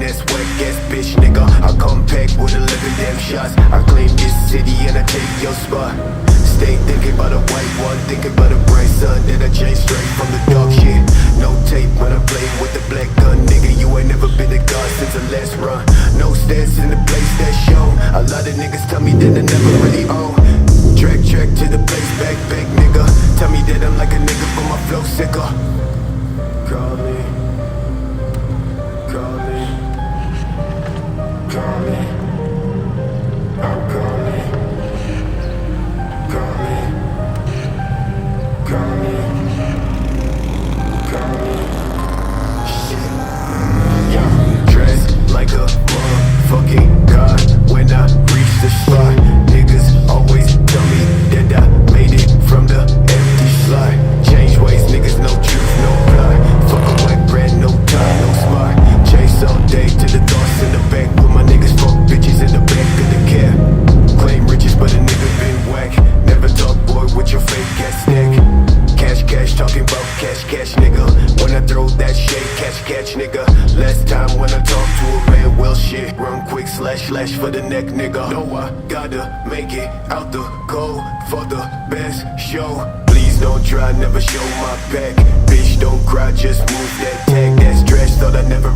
ass, whack ass bitch, nigga. I come pack with 11 damn shots. I claim this city and I take your spot. Stay thinking about a white one, thinking about a bright sun. Then I change straight from the dog shit. No tape when I play with the black gun, nigga. You ain't never been a god since the last run. No stance in the place that show. A lot of niggas tell me that I never really own. Track to the place, back, nigga. Tell me that I'm like a nigga, but my flow sicker. Call me, call me, call me. I'm calling, call me, call me, call me. Shit, yeah. Dressed like a motherfucking god when I reach the spot. Niggas always tell me that I made it from the empty slot. Change ways, niggas, no truth, no plot. Fuck a white brand, no time, no spot. Chase all day to the thoughts in the back. With my niggas, fuck bitches in the back of the cab. Claim riches, but a nigga been whack. Never talk, boy, with your fake ass stick. Cash, talking about cash, nigga. When I throw that shit, catch, nigga. Last time when I talk to a man, well shit. Run quick, slash for the neck, nigga. No, I gotta make it out the cold for the best show. Please don't try, never show my back. Bitch, don't cry, just move that tag. That's trash, thought I never